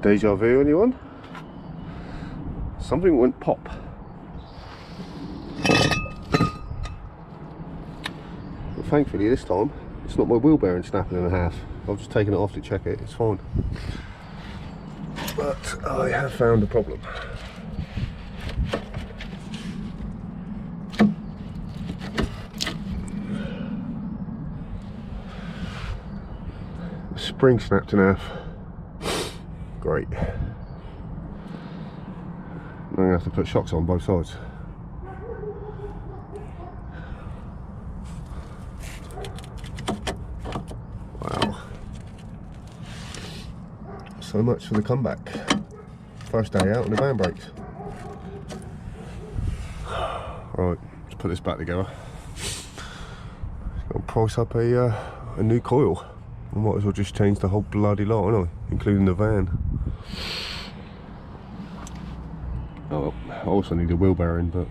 Deja vu, anyone? Something went pop. But thankfully this time it's not my wheel bearing snapping in half. I've just taken it off to check it, it's fine. But I have found a problem. The spring snapped in half. Great. I'm going to have to put shocks on both sides. Wow. So much for the comeback. First day out and the van breaks. Right, let's put this back together. Got to price up a new coil. I might as well just change the whole bloody lot, haven't I? Including the van. Oh, I also need a wheel bearing, but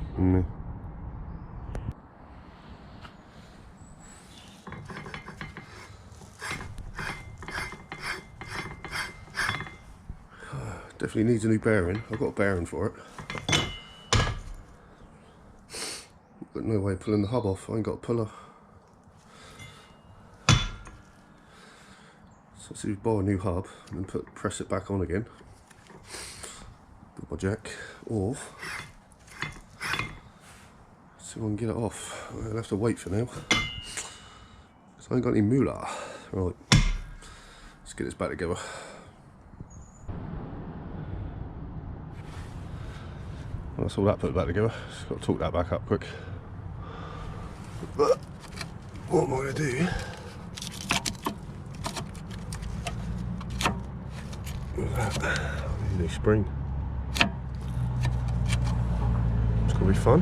definitely needs a new bearing. I've got a bearing for it. But no way of pulling the hub off. I ain't got a puller. So let's see if we buy a new hub and then press it back on again. With my jack, or see if I can get it off. I'll have to wait for now. So I ain't got any moolah. Right, let's get this back together. Well, that's all that put back together. Just got to torque that back up quick. But what am I going to do? With that, I need a new spring. It's going to be fun.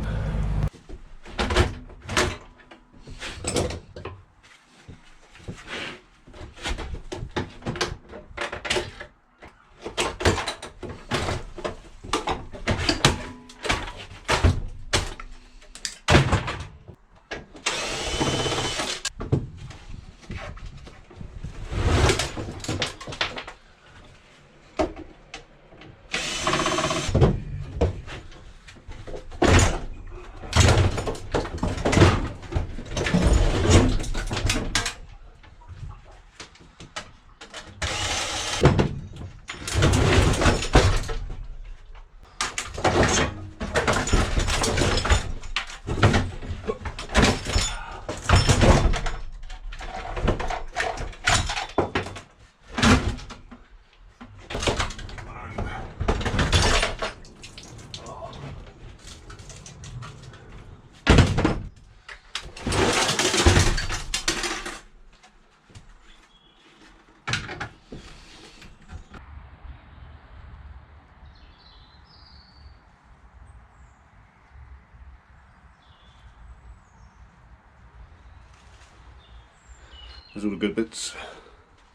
There's all the good bits.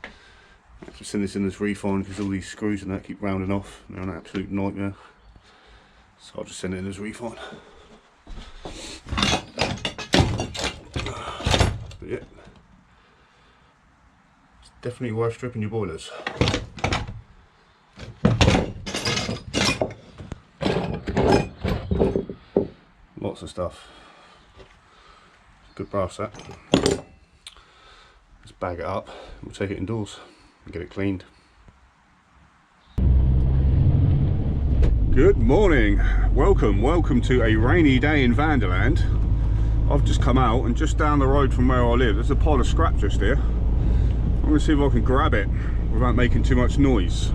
I have to send this in as refine because all these screws and that keep rounding off. They're an absolute nightmare. So I'll just send it in as refine. But yeah, it's definitely worth stripping your boilers. Lots of stuff. Good brass that. Let's bag it up, we'll take it indoors and get it cleaned. Good morning, welcome to a rainy day in Vandaland. I've just come out and just down the road from where I live, there's a pile of scrap just here. I'm going to see if I can grab it without making too much noise.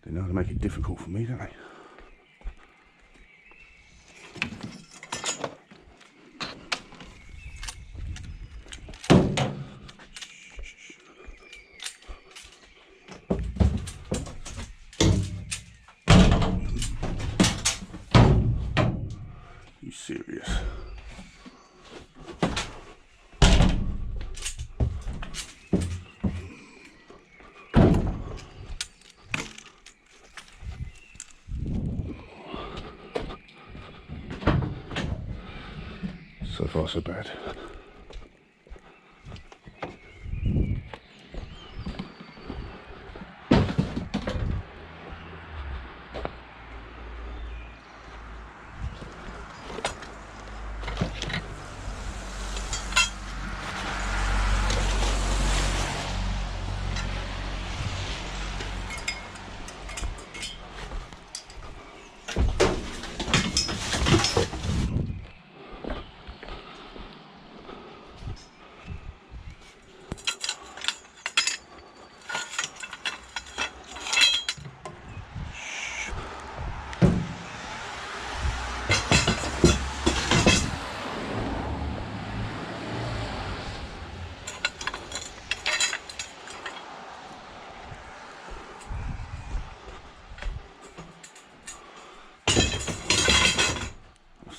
They know how to make it difficult for me, don't they? far so bad.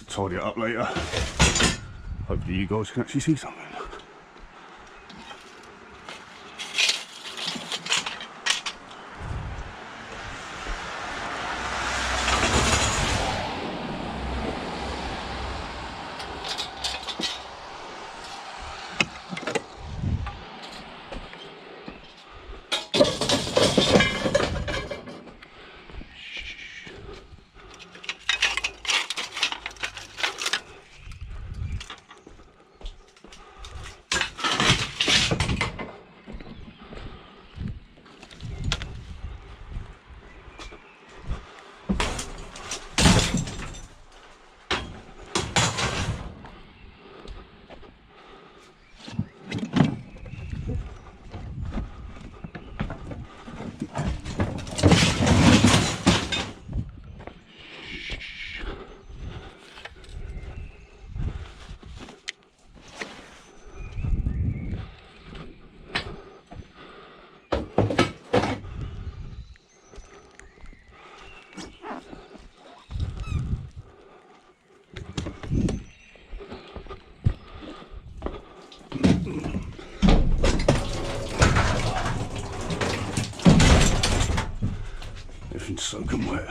Tidy it up later. Hopefully you guys can actually see something. Everything's soaking wet.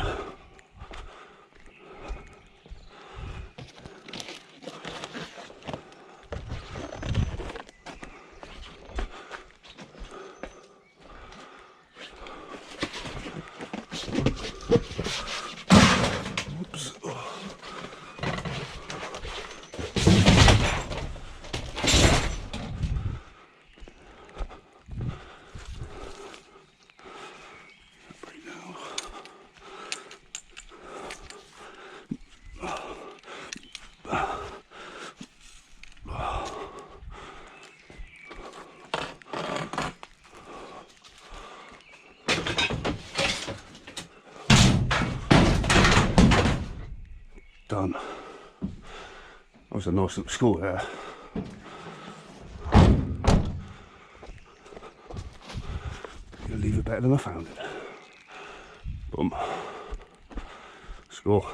Oops. Done. That was a nice little score there. Gonna leave it better than I found it. Boom. Score.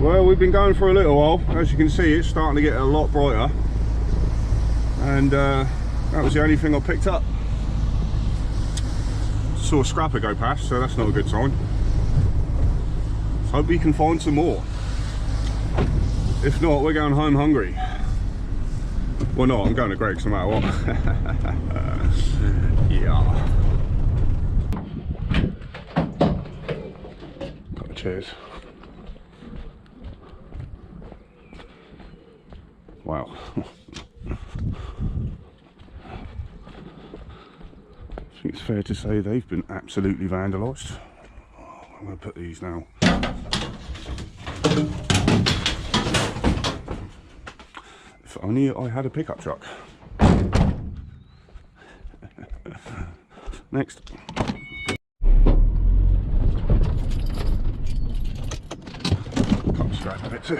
Well, we've been going for a little while. As you can see, it's starting to get a lot brighter. And that was the only thing I picked up. Saw a scrapper go past, so that's not a good sign. Hope we can find some more. If not, we're going home hungry. Well, no, I'm going to Greg's no matter what. Yeah. Got the chairs. Wow. I think it's fair to say they've been absolutely vandalised. I'm going to put these now. If only I had a pickup truck. Next. Can't strap a bit too.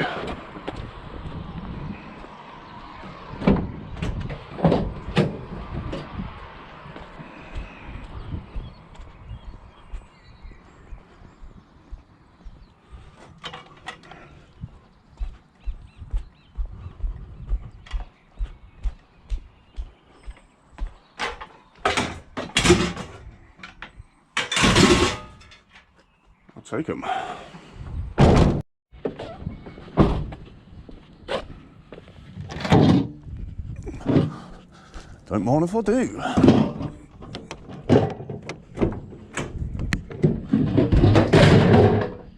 Take them. Don't mind if I do.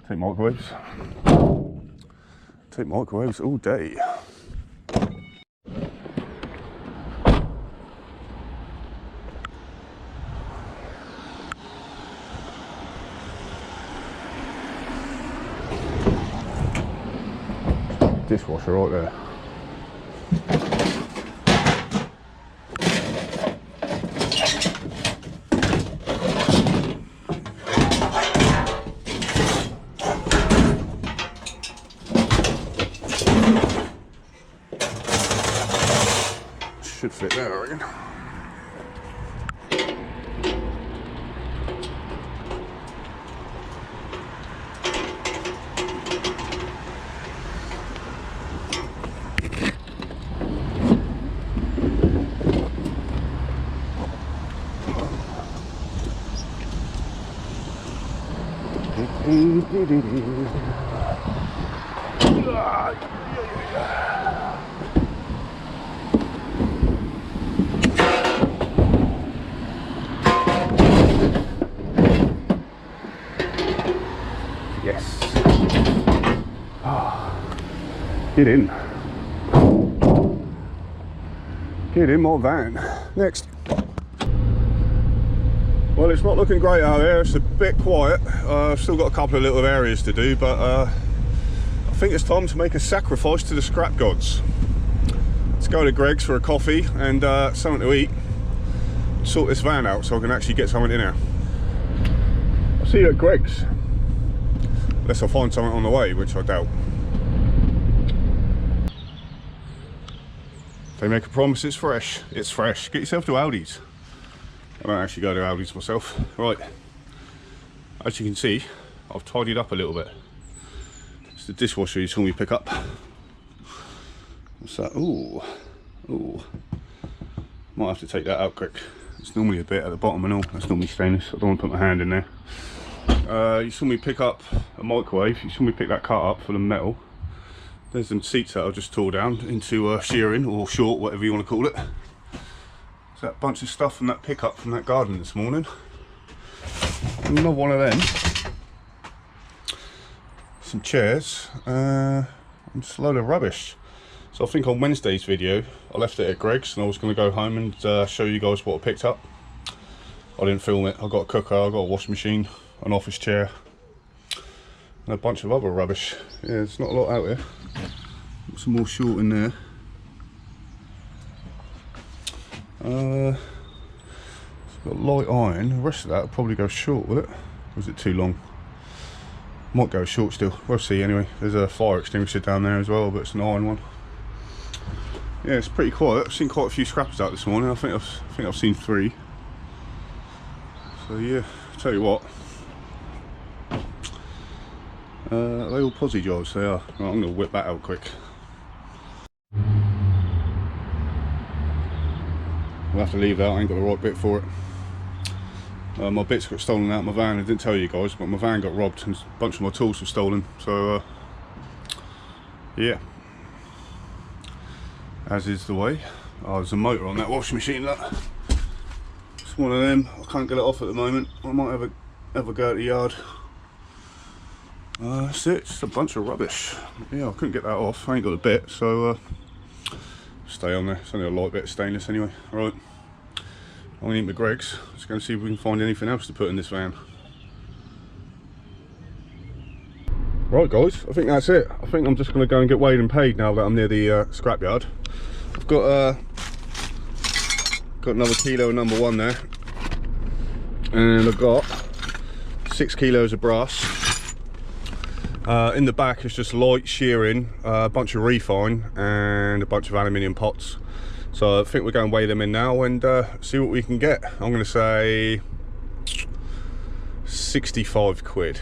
Take microwaves. Take microwaves all day. Dishwasher right there. Should fit there, I reckon. Yes. Get in. Get in my van. Next. Well, it's not looking great out there. It's a bit quiet. I've still got a couple of little areas to do, but I think it's time to make a sacrifice to the scrap gods. Let's go to Greg's for a coffee and something to eat. Sort this van out so I can actually get something in here. I'll see you at Greg's. Unless I find something on the way, which I doubt. They make a promise it's fresh. It's fresh. Get yourself to Aldi's. I don't actually go to Aldi's myself. Right, as you can see, I've tidied up a little bit. It's the dishwasher you saw me pick up. What's that? Ooh, ooh. Might have to take that out quick. It's normally a bit at the bottom and all. That's normally stainless. I don't want to put my hand in there. You saw me pick up a microwave. You saw me pick that cut up full of metal. There's some seats that I just tore down into shearing or short, whatever you want to call it. That bunch of stuff from that pickup from that garden this morning. Another one of them. Some chairs. And just a load of rubbish. So I think on Wednesday's video, I left it at Greg's and I was going to go home and show you guys what I picked up. I didn't film it. I got a cooker, I got a washing machine, an office chair, and a bunch of other rubbish. Yeah, there's not a lot out here. Got some more short in there. It's got light iron. The rest of that will probably go short with it. Or is it too long? Might go short still. We'll see anyway. There's a fire extinguisher down there as well, but it's an iron one. Yeah, it's pretty quiet. I've seen quite a few scrappers out this morning. I think I've seen 3. So yeah, I'll tell you what. They all posi jobs, they are. Right, I'm going to whip that out quick. We'll have to leave that, I ain't got the right bit for it. My bits got stolen out of my van. I didn't tell you guys, but my van got robbed and a bunch of my tools were stolen. So yeah, as is the way. Oh, there's a motor on that washing machine, look. It's one of them. I can't get it off at the moment. I might have a go at the yard. That's it, it's just a bunch of rubbish. Yeah, I couldn't get that off. I ain't got a bit, so stay on there. It's only a light bit of stainless anyway. Right, I'm gonna eat my Greg's. Let's go and see if we can find anything else to put in this van. Right guys, I think that's it. I think I'm just gonna go and get weighed and paid now that I'm near the scrapyard. I've got another kilo of number 1 there, and I've got 6 kilos of brass. In the back it's just light shearing, a bunch of refine and a bunch of aluminium pots. So I think we're going to weigh them in now and see what we can get. I'm going to say 65 quid.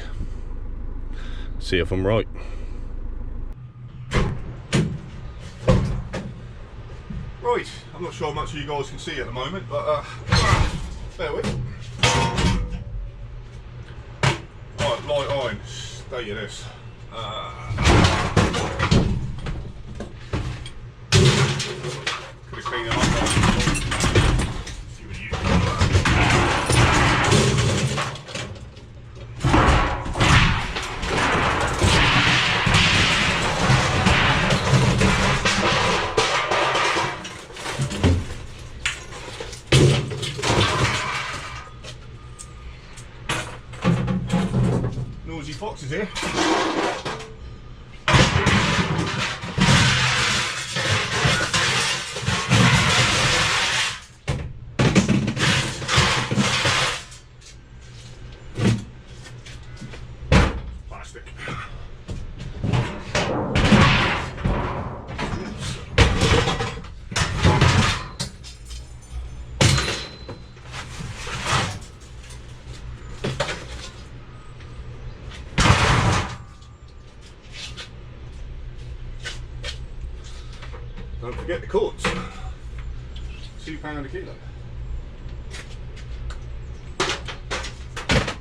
See if I'm right. Right, I'm not sure how much of you guys can see at the moment, but bear with. Right, light iron, state of this. Could have cleaned it up. foxes here. Plastic. Don't forget the cords. £2 a kilo.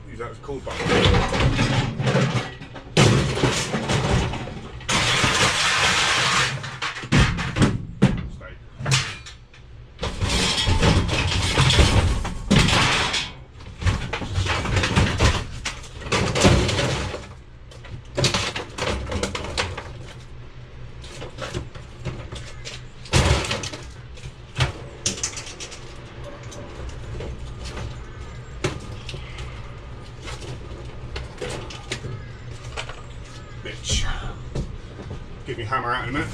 Use that as a cord button. Stay. Bitch. Get me hammer out in a minute.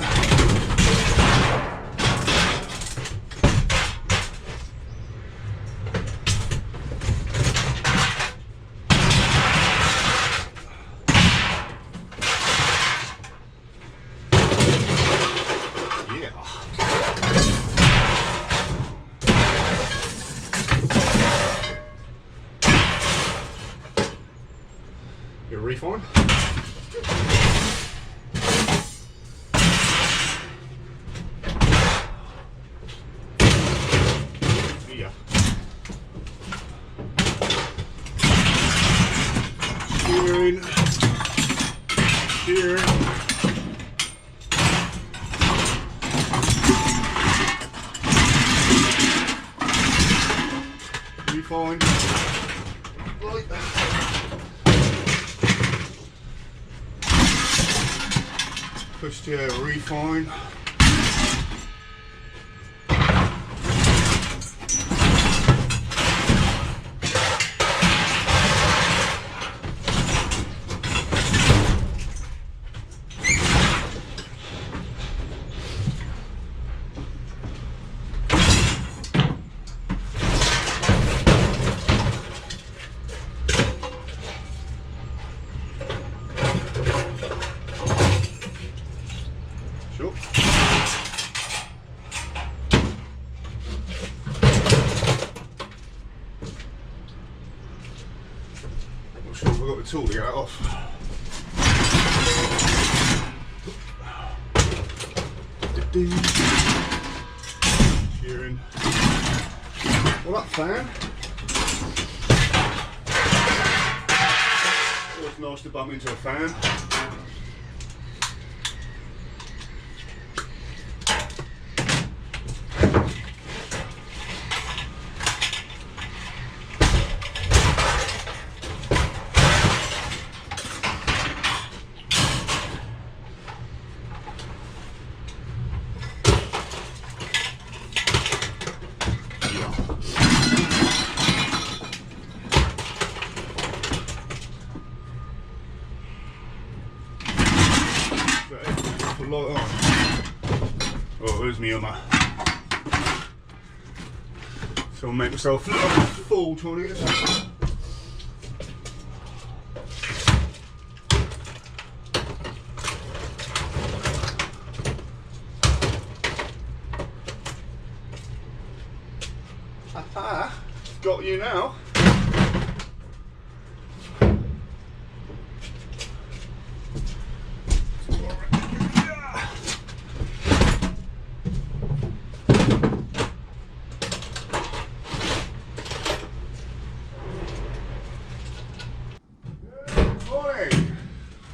Your refine. Yeah. Steering. Steering. Refine. Like that. Push to refine. Sure. Not sure if I've got the tool to get that off. Shearing. Well, that fan. Always nice to bump into a fan. Light on. Oh, there's me mumma. So I'll make myself look like a fool trying to get this out. Aha! Got you now.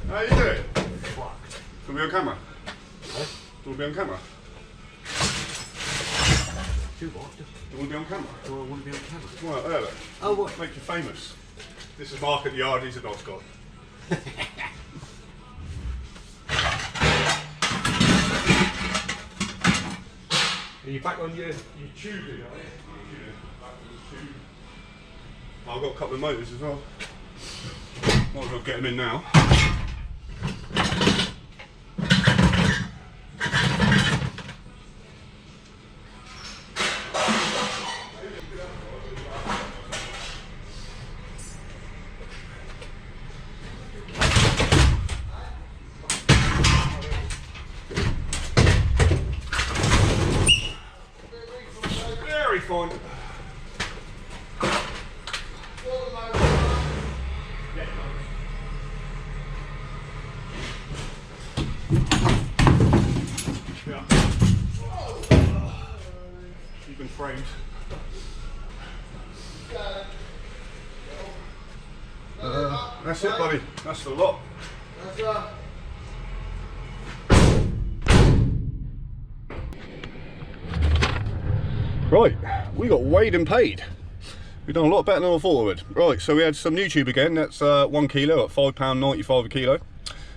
How you doing? Fucked. Do you want to be on camera? Huh? Do you want to be on camera? Do what? Do you want to be on camera? Do I want to be on camera? Well, look. Oh, what? Make you famous. This is Mark at the yard, he's a dog's god. Are you back on your tubing, are you? I've got a couple of motors as well. Might as well get them in now. Very fine. You've been framed. That's it, buddy. That's the lot. Right, we got weighed and paid. We've done a lot better than I thought we would. Right, so we had some new tube again. That's 1 kilo at £5.95 a kilo.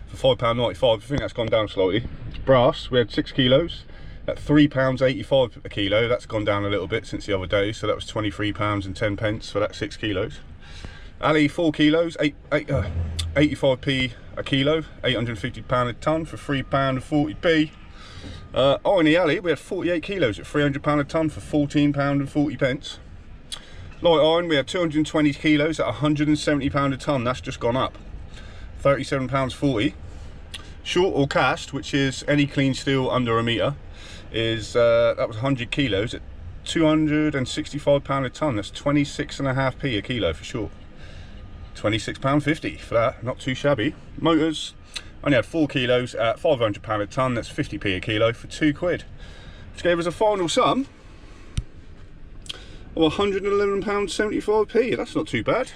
For £5.95, I think that's gone down slightly. Brass, we had 6 kilos at £3.85 a kilo. That's gone down a little bit since the other day, so that was £23.10 for that 6 kilos. Ali, 4 kilos, 85p a kilo, £850 a tonne for £3.40p. Irony Ali, we had 48 kilos at £300 a tonne for £14.40. Light iron, we had 220 kilos at £170 a tonne. That's just gone up, £37.40. Short or cast, which is any clean steel under a metre, is that was 100 kilos at £265 a tonne. That's 26.5p a kilo for short. £26.50 for that, not too shabby. Motors, only had 4 kilos at £500 a tonne. That's 50p a kilo for £2, which gave us a final sum of £111.75p. That's not too bad.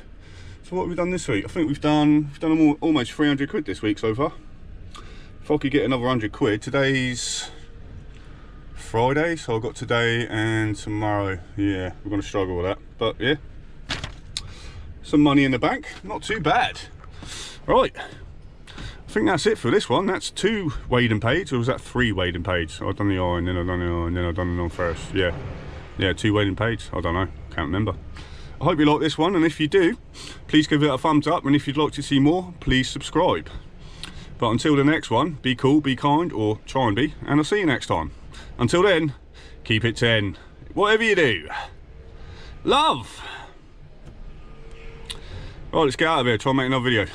So what have we done this week? I think we've done almost 300 quid this week so far. If I could get another 100 quid, today's Friday, so I've got today and tomorrow. Yeah, we're going to struggle with that, but yeah, some money in the bank, not too bad. Right, I think that's it for this one. That's 2 weighed and paid, or was that 3 weighed and paid? So I've done the iron, then I've done the iron, then I've done the non-ferrous. Yeah, 2 weighed and paid. I don't know, can't remember. I hope you like this one, and if you do, please give it a thumbs up, and if you'd like to see more, please subscribe. But until the next one, be cool, be kind, or try and be, and I'll see you next time. Until then, keep it 10. Whatever you do, love. Right, let's get out of here, try and make another video.